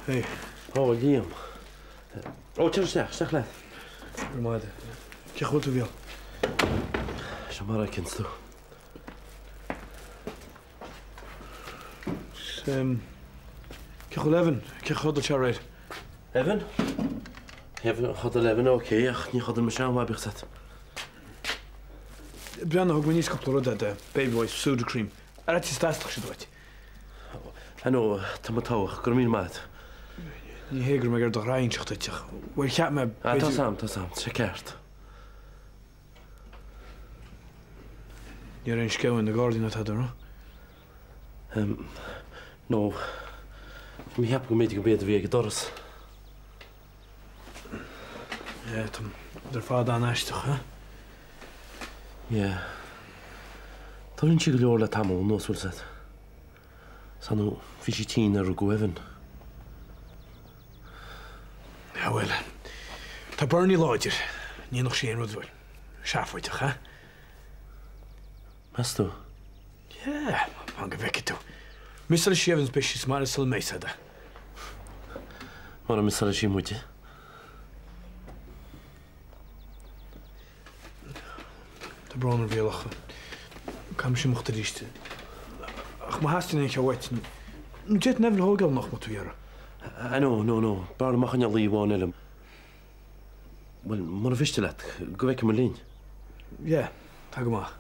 Hey. Oh, Liam. Oh, zeg laat. Reminder. Kijk goed wie. Shamara kennst du. Kijk goed Evan. Kijk goed dat je rijdt. Evan? Evan gaat er Evan oké. Ach, niet gaat er maar maar bezet. Brianna ook me niet kapot dat baby boy soda cream. Het is tastig gedooid. Ano, tomato, kromin maat. Die heger me er toch rein zegt het zich. Waar gaat me? Tasam, zekerst. Je een schouw in de garden dat hadden, no? No. Ik heb een beetje gebeten weer gedorst. Ja, Tom. Er vaart aan toch, hè? Ja. Toen een chico loor laat hamel, no zoals dat. Sanu visitine er go even. Ja, wel. Ta Bernie Lodger. Niet nog zien wat doen. Schaaf voor toch, hè? Hast du? Ja, man gewekt toe. Mr. Shevens bisjes maar zal mee zetten. Maar een missalje moet je. De bronner wil lachen. Kan misschien mocht er iets. Ach, maar haast je niet gewet. Jet never hoogel nog moet weer. No. Bar mag je alleen wonen hem. Wel, maar wist je dat? Go weg met Lien. Ja, tag maar.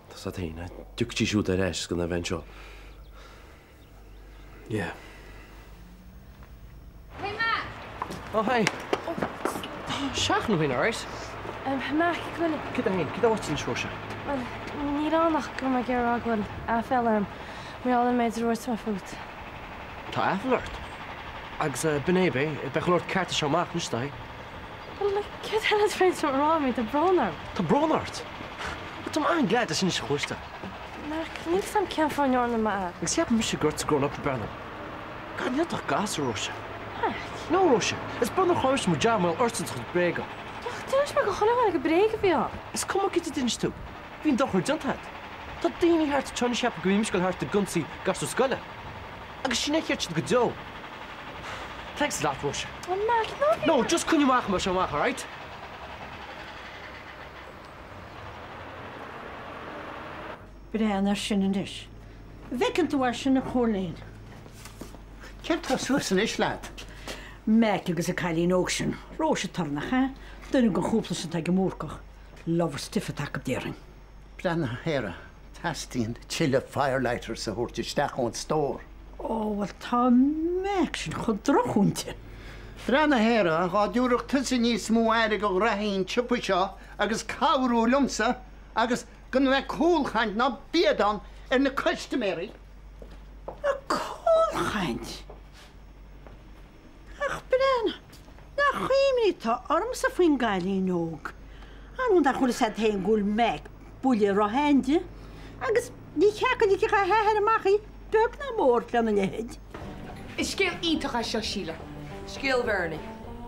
Dat staat heen, hè? Tukje shoot de reis kan eventueel. Ja. Hey, Matt! Oh, hey. Shach nog in, alright? Matt, ik wil... Kijk daarheen, kijk daar wat in de schoosje. Wel, niet aandacht kan maar keer ook wel. Afvallen. Maar alle meiden roert mijn voet. Ta afvalert. Als benebe, ik ben geloord kaarten zou maken, niet sta. Wel, ik heb het vreemd zo raar met de bronner. Ta bronard. Wat om aangelegd is in de schoosje. Maar ik niks aan kan van jou, Matt. Ik zie hem misschien groot grown up te brengen. Kan je toch gas, Roosje? No, Roosje. Het is bronner gewoon moet jij maar eerst het goed breken. Toen is me gewoon wel gebreken voor jou. Es kom ook iets dienst toe. Wie een dag urgent had. Dat ding niet hard Johnny Shep Grimskull hard de gunsi gasto skulle. Agus je net het gedo. Thanks a lot, Roosje. Maar Matt, No, just kun je maken maar zo maken, right? Brianna Shinanish. Wekkend was je nog gewoon. Kent dat zo zijn is laat? Merk ik eens een kalien ocean. Roosje tarnach, hè? Dan ik een groepje zijn tegen moorkog. Lover stiffe tak op dering. Brianna hera. Tasty de chille firelighters zo hoort je stak on store. Oh, wat een merk je gedrochtje. Brianna hera gaat durig tussen je smoearig og rahin chupusha agus kauru lumsa agus kunnen we koolgand na biedan en de customary. Een koolgand? Ach, Brianna. Nou, ga je me niet te arm ze van kalien ook. En dan goed zet hij een goel mek. Boelje rohandje. Agus die gekken die ga hij maken. Duk naar moord dan je het. Is scale ítach a seo síle. Scale verni.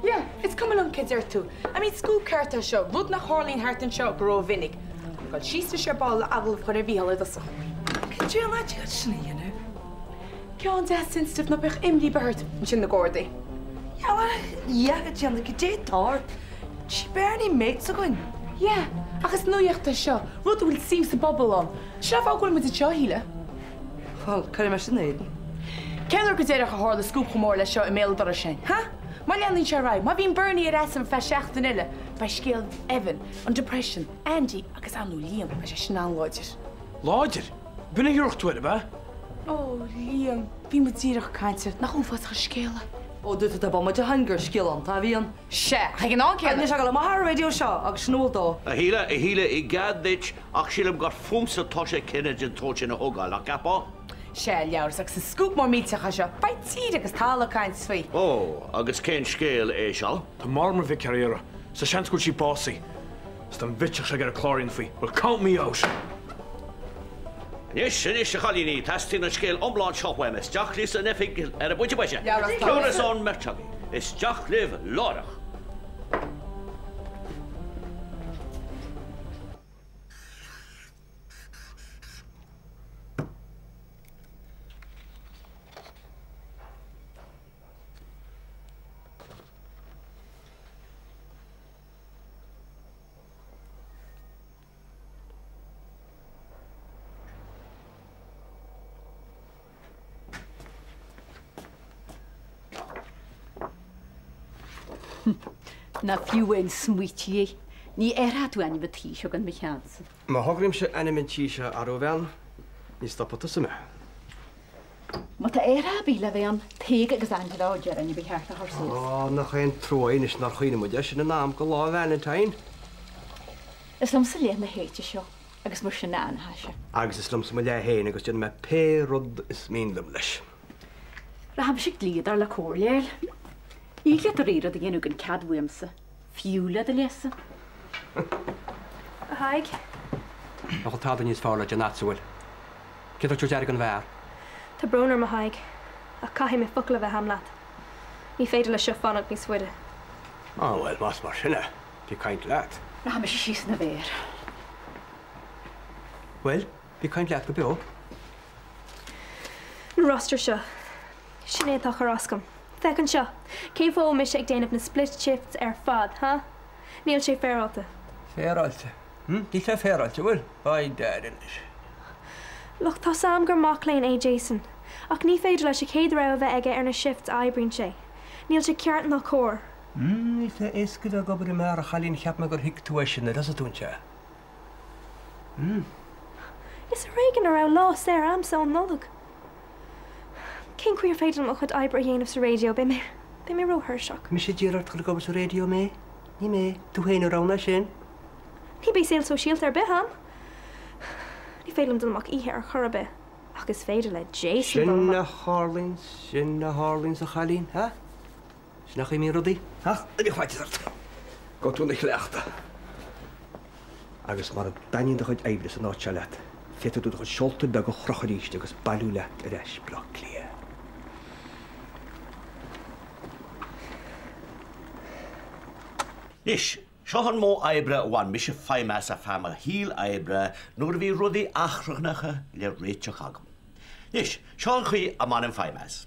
Yeah, it's coming on kids too. I mean, school carta show. Rud nach Harlín Harton show gro vinnig. God, she's the sherbal agel for a vihal it us. Can you imagine you know? Can that sensitive no bech imli behurt in the gordy. Ja, Jan, ik deed daar. She barely makes so going. Yeah, agus no yacht a show. Rud will seems the bubble on. Shaf ook wel met the show hile. Wel, kan je maar snijden? Kenner go deidir a hála scoop go mór le seo I mail dar sin. Ha? Má leanlín se raibh, má bhín Bernie a sam fe seachtain ile, ba scéal Evan, an depression, Andy agus anú Liam a sé sin anláidir. Láidir? Buna hiúcht tuaire, ba? Oh, Liam, bhí mu díireach caiinte nach úfas go scéala. O, doet het wel met de hanger skillen, ta wie an? Se, ha gin áceanna. En is al maar radio seo, ag snúl dó. A híle I gad dit ach sílam gur fumsa toise cinenne an tóte na hogáil a gapá. Se leabhar agus sa scoop mór míteach seo, ba tíad agus tála caiint faoi. Ó, agus cén scéal é seo? Tá marmar vi carriera. Sa chans go si bossy. Stan vitch se get a chlorine fee. Well, count me out. Yes, sin is se chalíní, tastín an scéal omláin seohfuim, is deach lís an efigil ar a buide baise. Ceúras an mertagi, is deach liv lárach. Na fiúin smuitií. Ní éadú any batí seo an mechansa. Má thugrim se animintí se ar ó bhean, ní stoppata sa me. Má tá éadbí le bhéan téige agus anráidear any becheart a thsú. Á nach chéon troin is nar chuoine muide sin na nám go lá Valentine. Is lom sa léon na héite seo, agus mar sin anha se. Agus is lom sa le héin agus dyn me pérod is mílam leis. Ra ham si glíad ar le cóirléil. Ní le a réad a dhéanú an cadhuiamsa, fiúla a lesa. A haig? Nach go táda níos fála de natsúil. Cé tú dear an bhar? Tá bronar ma haig. A caihí me fucla bheith hamlaat. Ní féidir le seo fannach ní suide. Á, well, más mar sinna. Bhí caint leat. Ra ham si síos na bhéir. Well, bhí caint leat go beo. An roster seo. Sin é tá chorascam. Fechan seo. Cé fó mis ag déanamh na split shifts ar fad, ha? Níl sé féráta. Féráilte? Dí sé féráilte, bhfuil? Baid dearin is. Loch tá sam gur mac léin é Jason. Ach ní féidir leis sé céad ra bheith aige ar na shifts aibrín sé. Níl sé ceart na cór. Ní sé iscid a gobar mar a chalín cheap me gur hiic tú sin as a túnte. Is a réigen a ra lá sé am sa an nolog. Cén cuiir féidir mo chud aibre dhéanamh sa radio be mé rothir seach. Mi sé ddíart chuil gobar sa radio mé? Ní mé, tú héin rána sin? Ní bé séil so síalt ar beham. Ní félim dulach ihe ar chorbe. Agus féidir le Jason Sin na Harlins a chalín, ha? Snach mí rodí? Ha? Dí chuideart. Go tú na chleachta. Agus mar a daíon de chuid éiblis an áte leat. Fétar tú chud seolta be go chrocharíiste agus bailú leat a reis bla clia. Nis, seohan mó aibre bhain mis feimas a fama híl aibre nuair bhí rudaí achrachnacha le réiteach agam. Nis, seohan chuí a man an feimas.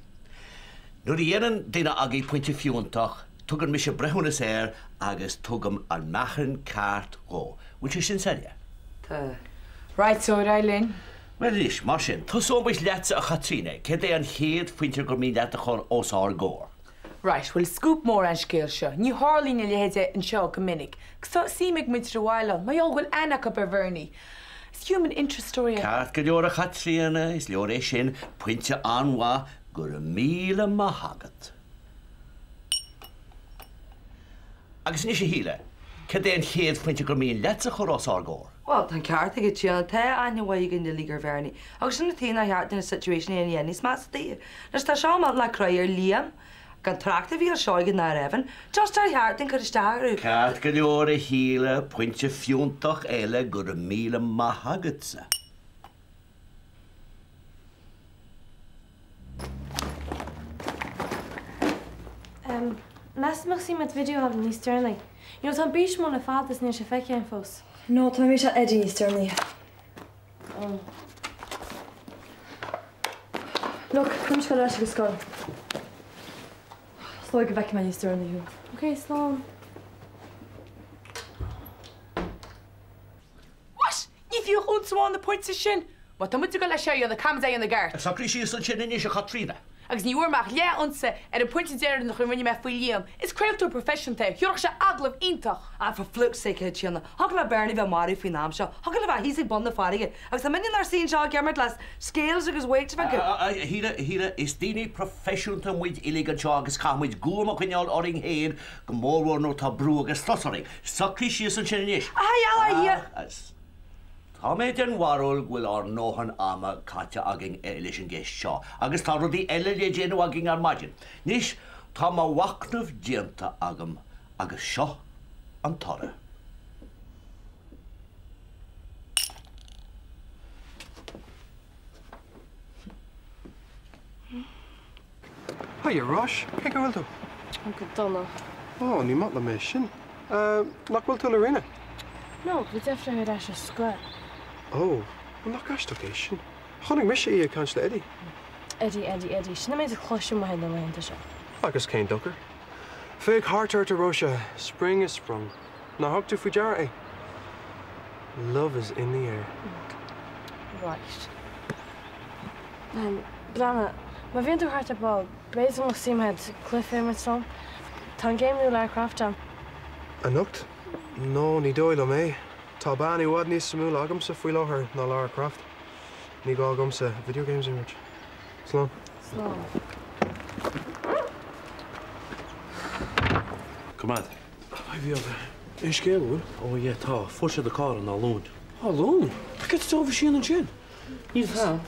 Nuair dhéanaan duine agaí pointe fiúntach, tugan mis brethúna éir agus tugam an mechan ceart ó. Bhain sé sin saide? Tá. Right, so Eileen. Well, nis, mar sin, tá sóbais leatsa a chatríne, cé é an chéad pointe gur mí leat a chun ósáir gór. Right, well, scoop mór an scéil seo. Ní hálína lehéide an seo go minic. Cos síimig muid do bhhaile, mai bhfuil anach up ar bhirní. It's human interest story. Ceart go leor a chatríana is leor é sin pointe anha gur 1,000 maithagad. Agus ní sé híle, cé é an chéad pointe gur míon leatsa chur ósáir gór. Well, tan ceart ag tíal te anhaigin de lígar bhirní. Agus sinna tína heart in a situation in dhéanís más tí. Nes tá seo má le croir Liam, gan trachta bhí seoigin na raibhan, just ar heart in chuir istearú. Ceart go leor a híle pointe fiúntach eile gur 1,000 maithagad sa. Nas mag sí met video hadden ní Sterling. Jo tá bís mó na fatas ní sé feice an fós. No, tá mé se Eddie ní Sterling. Look, cum go leis go scoil. Slá go bheice me ní Sterling. Ok, slán. What? Ní fiú chun sáin na pointe sin? Má tá muid go le seo an na camda an na gart. Sacrí sí san sin inis a chatrína. Agus ní uormach le onsa ar an pointe déir nach chuine me faoi Liam. Is creaú profession te. Thiorach se aglah intach. A for flux sake tíanna. Hag le Bernie bheith marí faoi nám seo. Hag le bheith híigh bun na farige. Agus tá minion ar sín seo gearmid les scales agus weight bheith go. Híle is daoine professionanta muid ilige seo agus chamuid gúma chuineáil oring héin go mórhór nó tá brú agus slosaring. Sacrí sí san sin inis. Tá méid an warúil bhfuil ar nóhan ama caite agin leis an gceist seo, agus tá rudí eile le déanú agin ar maidin. Nis tá má wacnamh dianta agam agus seo an torra. Hiya, Rosh. Cé go bhfuil tú? Go donna. Ó, ní mat le mé sin. Nach bhfuil tú le rinne? No, bhí defra ar eis a scoil. Ó, nach gaiisteach é sin. Chonnig mis sé í cans le Eddie. Eddie. Sinna méid a chluisiú mai na leanta seo. Agus céin dochar. Fig hartar to Rosia. Spring is sprung. Na hog tú faoi dear é. Love is in the air. Right. Blana, má bhíonn tú hart a ball, béidir mo síimhead cliff éime som. Tá géimú le craftam. Anocht? No, ní dóil am é. Tá bannaí bhd níos smúil agamsa faoi láthair ná Lara Croft. Ní gá agamsa video games image. Slán. Slán. Cumad. I bhíoh in scéal bhfuil? Ó é tá, fuair de cá an álún. Álún? Get tómh sin an sin? Níl tá.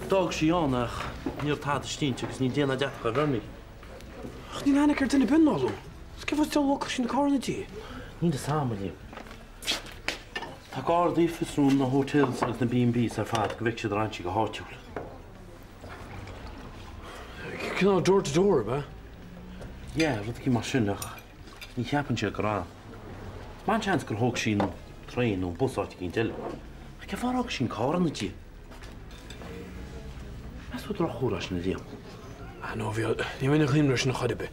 Dag sí annach níor tá stínte agus ní déana deach a bhirnig. Ach ní lena gur duine bin álún. Cefh teach sin na carnatí? Ní de samlí. Tá gádaí fisrún na hotels agus na B&Bs ar fad go bhíh siad rantí go háitiúil. Cná door to door, ba? Ja, rud í mar sinnach. Ní cheapan sé go rá. Má chans gur thug sin trein ó busáte cinn til. Ach ce bharach sin carnatí. As bud ra chóras na líam. No, ní minic líimre sin na chadabe.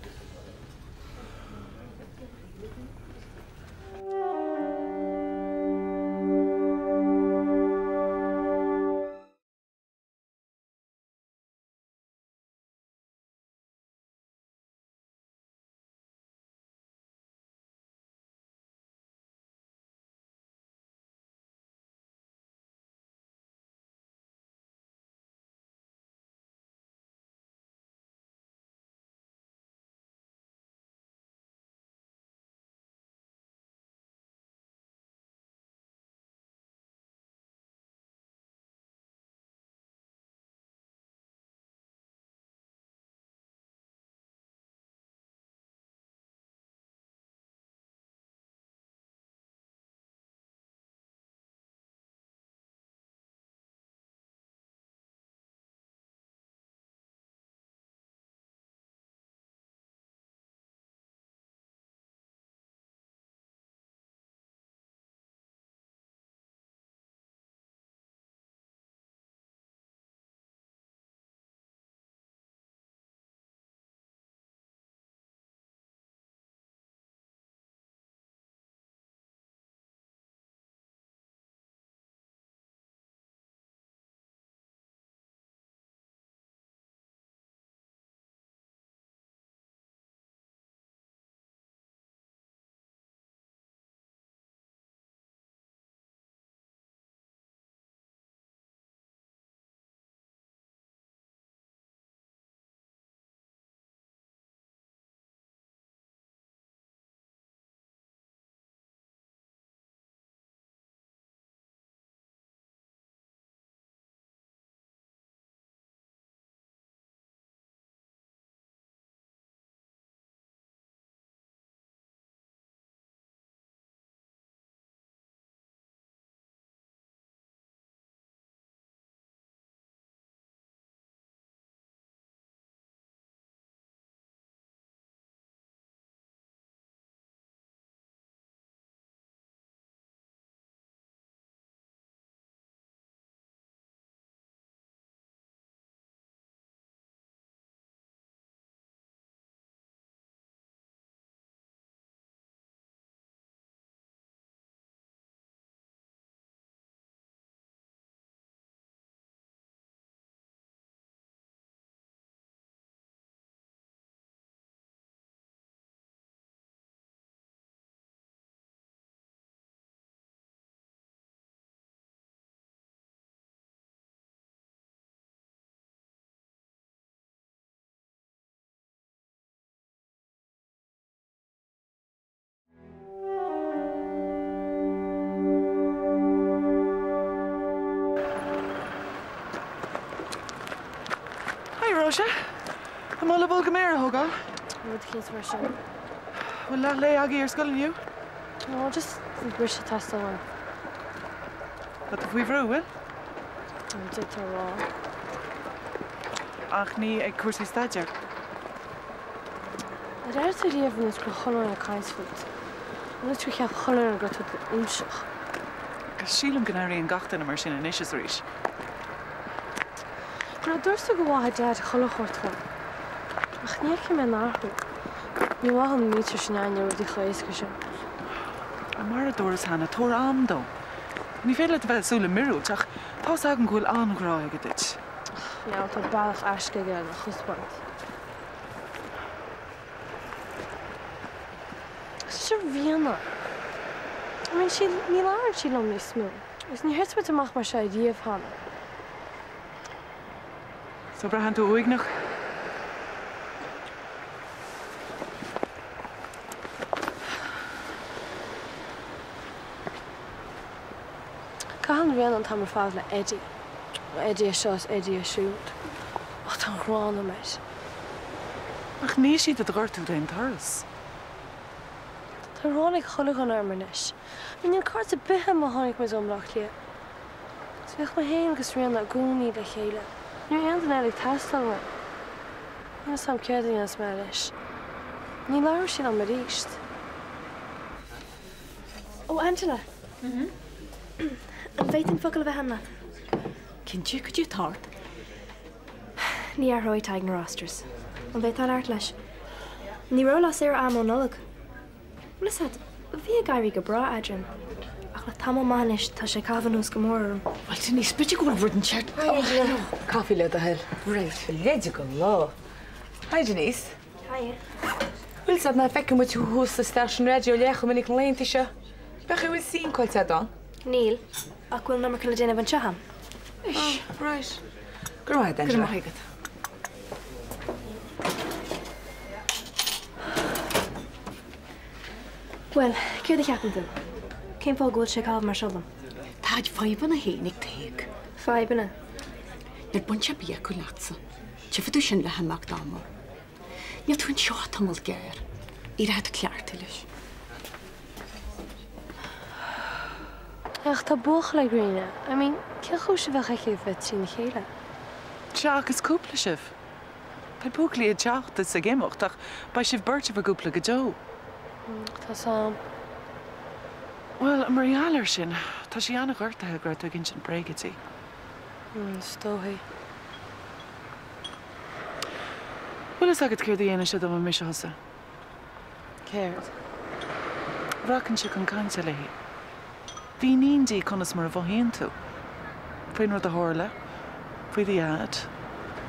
Rosa? I'm all about Gamera, Hoga. What the kids were showing? Will that lay Aggie or skull in you? No, just the British test one. But if we've row, will? I did her raw. Ach, ní ag cuasaí staidir. I don't think you ever was going to hold on a Kinesfoot. I'm not sure you have hold on a go to the Imshach. Gus sílam ganarí an gachtain mar sin an isis rís. But I durst to go out dad cholachort one. Ach, ní ag me nachú. Ní wahan mítir sin aine ru di chléis go sin. A mar a doras hana tór am dó. Ní féile bheith súla mirú, teach tá agan gúil angrá ag dit. Ja, tá bailach aisce gan a chusbant. Sure Vienna. I mean, she ní láir sí lom ní smú. Is ní hersbit amach mar sé díobh hana. So brahan tú uig noch? Cahan bhíon an tamar fád le Eddie. Eddie a seos, Eddie a siút. Ach, tá grána meis. Ach ní siad a dgurtú daon thuras. Tá ránig cholag an armanis. Mín cart a bithe má tháinig me omlach lia. Is bheith me héin agus rian a gúnaí le chéile. Ní an eile testal me. Ní sam ceadaí an smé leis. Ní láir sin an mar ríist. Ó, Angela. An bhéit an focail bheith hanna. Cinnte go dtí tart. Ní ar roi taig na rosters. An bhéit an art leis. Ní ró las ar am ó nolag. Lisad, bhí a gairí go bra adrin. Ach le tam máis tá sé cafanús go mór. Well, ty ní spytio gwrdd fod yn siart. Caffi le da hel. Reit, leid go lo. Hi, Janice. Hi. Wil sad na fecyn wyt ti'n hwys y station radio lech o mynd i'n leint isio. Bech i wyl sy'n coel tad on? Neil, ac wyl nam y cynnal dyn efo'n siaham. Ish, right. Gwrwaid, Angela. Gwrwaid, Angela. Wel, céir a cheapan tú. Céim fá gúil sé cábh mar siollam. Táid faibanna hénig teig. Faibanna? Nar bunse bí acu leatsa. Tefadú sin le haach dáma. Ní tún seo tamil geir. Í ráid cleartta leis. Ach, tá buach le gríine. I mean, ceachú se bheith aici bheith sin chéile. Teach is cúpla sibh. Tá búclaí a teachta sa géimecht ach ba sibh beirt a gúpla go dó. Tá sam. Well, Marialar sin, tá sí anna ghartathe gur tú gin sin breagatí. Stóthaí. Well, is agad céir dhéana se do an mis hosa. Céird. Bhracann se chun cainte leihí. Bhí níondí conas mar a bhhéon tú. Faoin rud a tharla, faoi the ad,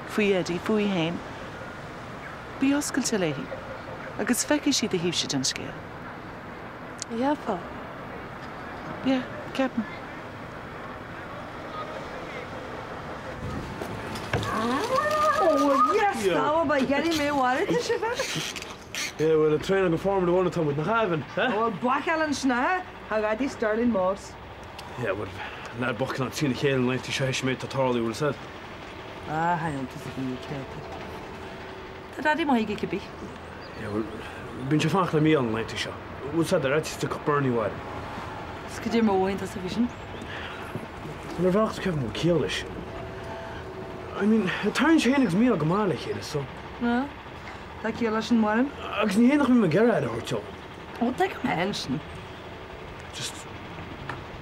faoi Eddie, faoi hain. Bhí oscailte leihí, agus feici siad a híobh siad an scéal. Ja, pa. Yeah, Captain. Oh, yes, now by getting me water to shiver. Yeah, well, the train go forward the one time with Nahaven, huh? Oh, back Alan Schna, I got these Sterling Moss. Yeah, well, lad buck not seen the kale and like to show Schmidt to Tarley will said. Ah, I don't think you care. The daddy might get be. Yeah, well, been you fach me on like to show. What's that? That's the Bernie wide. Could you more into vision? Well, I've asked Kevin will kill this. I mean, the time she hangs me a gamale here, so. No, like you listen, Warren. I can hear nothing with my garage or so. Oh, take a mention. Just.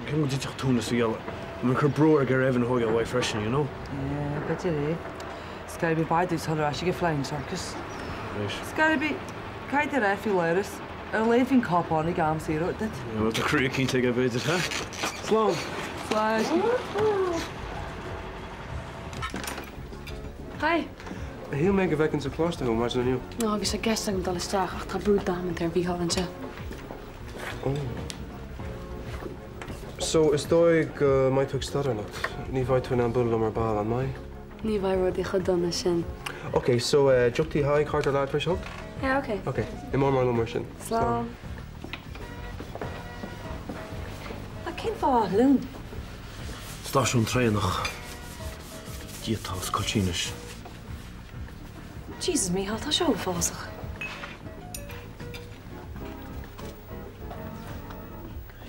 Can we just tune this together? I'm a brewer, get Evan Hogan away freshen, you know? Yeah, I bet you do. It's gotta be bad, this other actually get flying circus. Right. It's gotta be. Can't get a few letters. A leaving cop on the gam zero, did. Yeah, well, the crew can't take a visit, huh? Slow. Flash. Hi. He'll make a vacancy close to him, imagine you. No, agus a guest agam dal isteach ach tá brúd dáman ar bhí hallan se. Oh. So, is dóig mai tuag stadarnacht? Ní bhaid tú an bula mar ball an mai? Ní bhaid rud I chudonna sin. Okay, so jukti high Carter lad for shot? Yeah, okay. Okay, in more number sin. Slán. I can't fall alone. Station trainach. Dietals colchinish. Jesus, Michal, tá seo fásach.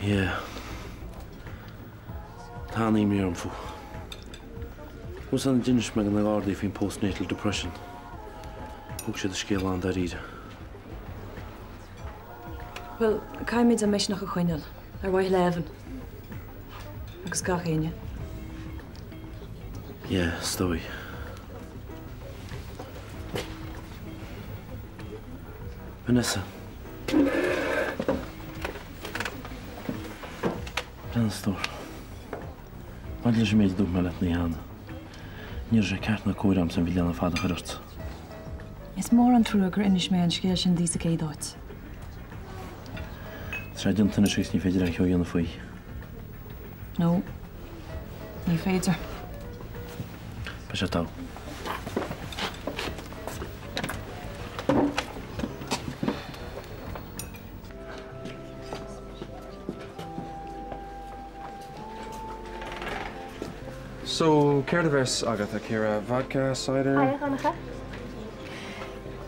Yeah. Tánaí mé an fu. Hús an dinis me an gádaí fin postnatal depression. Húg sé a scéal an dar ide. Well, caiimid a meis nach a chuineal, ar bhaith levan. Agus gach aine. Yeah, stoi. Vanessa. Brenn stór. Bhaid leis méid dúg me let na dhéana. Níor sé ceart na cóiram san bhí leanna fada chuirt. Is mór an trúa gur inis mé an scéal sin dí a céadáit. Tra dyn tyn y sys ni ffeidir eich o yn y ffwy. No, ní féidir. Pas o daw. So, Cerda vers Agatha, Kira, vodka, cider? Hiya, Hannah.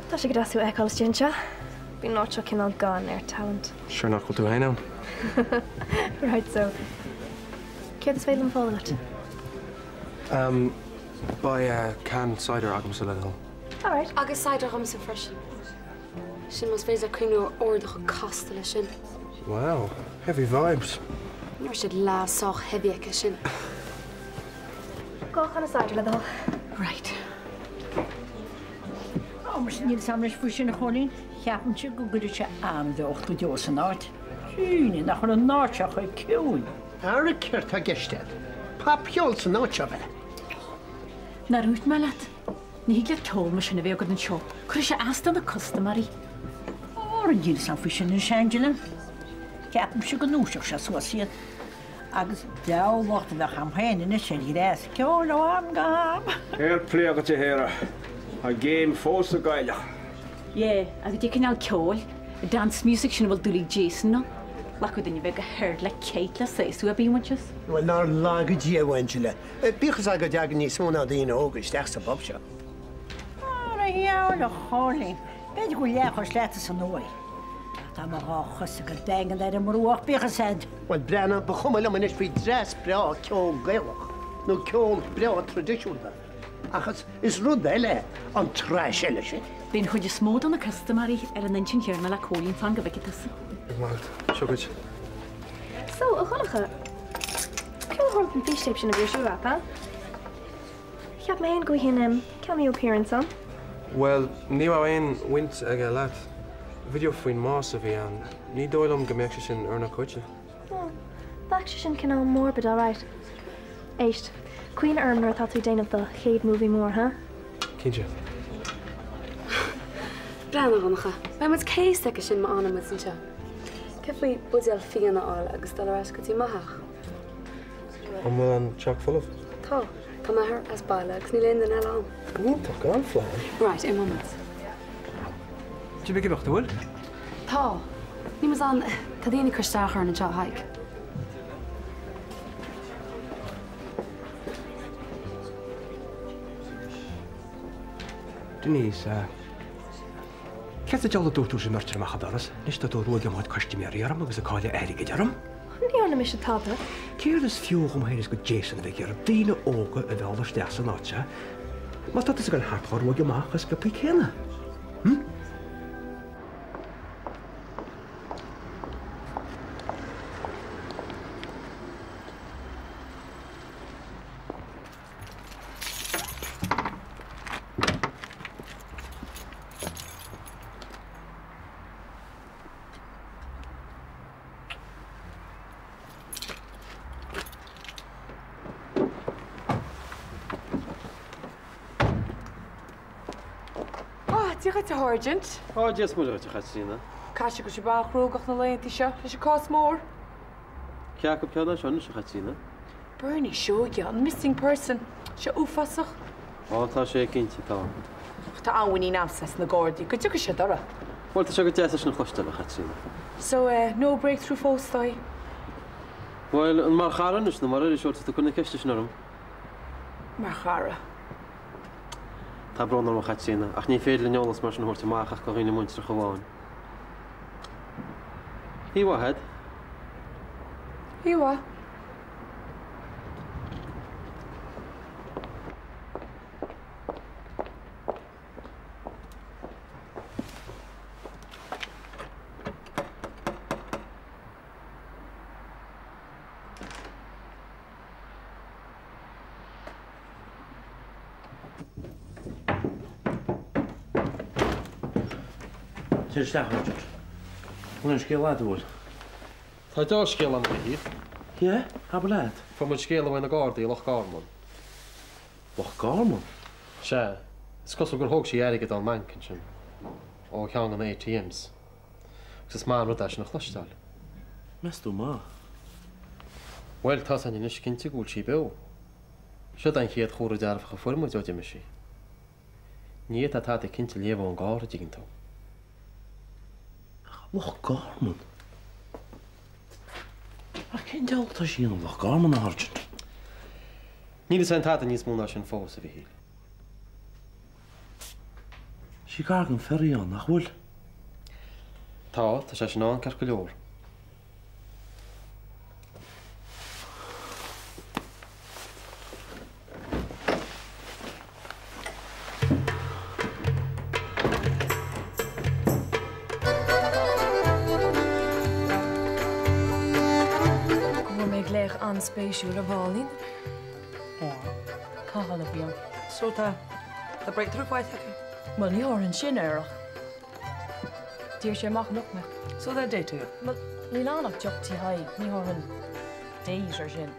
Tá sé go dasú eáil stinse. Bhí náitse cinál gan ar talent. Sure not go to I now. Right, so. Céir is féile an fáilt? By can cider agam sa leil. All right. Agus cider am sa freisin. Sin mas féidir crinú ordacha casta lei sin. Wow, heavy vibes. Nuair siad lásoch heavy sin. Go chana cider le dó. Right. Mar níl samris fu sin na cholín, cheapan se go guidir se amdócht go deos an áit. Síní nach chun an náteach chuid ciún. Ar a ceirt a geistead. Pa peol san náte bheith? Na rút me leat. Ní le tól me sinna bhéh go an seo. Cur sé astan na customary. Ar an díl san fu sin in Shangelan. Ceapan se go núiseach se suasíad. Agus dáhhacht bheith am héanana na sin í réas. Ceol ó am gam. Her plé agat héra. A game fós a gaile. Ie, agus dí cinál ceol. A dance music sin bhfuil dúlaigh Jason no. Lacu duine bheith go heard le ceit le séú a bíhaintes. Wel, na'r lagad i ewansile. Bichas agad ag ni smona dyn ogys, dech sa bob sio. Ar a iawn o cholín. Beth go leach os letas an oi. Tá mar áchas a go dengan ar am rúach bichas ed. Wel, brenna, bachwmal am ynys fi dres brea ceol gaelach. No ceol brea tradisiwn da. Achos is rwyd ele, ond trash ele si. Bhín chuid is smód an na customary ar an intin chearna le cólín fan go bhicitas. Sugar. So, a cholacha. Ceol hort an fish shape sin a bhír siú ha? Cheap me hen go hin cameo appearance on. Well, ní a ein wint ag a lad. Video faoin más a bhí an. Ní dóilm gombeach sé sin ar na coite. Oh, bhac sin cinál mór bud all right. Éist. Queen Ermner thought tú déanamh the chéad movie mór, ha? Cínte. Brenna gannacha. Ba mat céiste sin má anna mit seo. Cefuí budeal fianna áil agus dal ras go tí maithach. Am bhfuil an chock full of? Tá, Tá maithar as baile agus ní léon den eile an. Tá gan fláin. Right, ein moment. Tí be gibach bhfuil? Tá. Ní mas an tá daoine chusteachar na teo haig. Denise, Ceith a deala dúirtú sin martir amach daras, nis tá dúrú go máid costiméí arm agus a cáile éige dearm. Ní anna mis tápa. Céir is fiú go héidir go Jason bheith ar daine óga a bheallar steach san áte, mas tá is gan hartharú go máchas go pi chéna. Tícha a Hargent? Tá dés mu a chatína. Caiise go si bachrúgach na leontí seo leis sé cás mór. Ceach go ceanna seanna se chatína? Bernie seoige an missing person. Se úfasach. Tá sé cinnte tá. Tá anhaí námsas na Gordí, go tucha sé dora. Bhilta se go dé na chluiste le chatína. So no breakthrough fóstáid. Bhil an mar charannis na mar idir seirta chuna ceiste snarm. Mar chara. Tá bron am chatína, ach ní féidir neolalas mar an thuirta máachach go riine muintre goháin. Híhahead? Híha? Tíir steach Roger. Bhfuil scéal lead bhfuil. Tá dá scéal an híh? Ie, ha bu lead. Fa mu scéal bhain na gádaí loch Garmon. Loch Garmon? Se, is cos gur thug sí aige an mancin sin ó chean an ATMs. Gus is má rud na chluisteáil. Mestú má. Well, tá san inis cinnte gúil sí be. Seo an chéad chóra dearfacha formú deide me sí. Ní a tá a cinnte léh an gáir digin tú. Loch Garman. A cén dealta síon an Loch Garman a hartin. Ní san tá níos múna sin fós a bhí híl. Sí gargan ferríán nach bhfuil. Tá sé sin ná car go leor. Spéisiú a bhálín? Cáhall a bhíon. So tá breakthrough bhaithe? Well, ní árann sin éireach. Dír sé amach nach me. So that day to you? Well, ní lánach deochtaí haid, ní árann déis ar sin.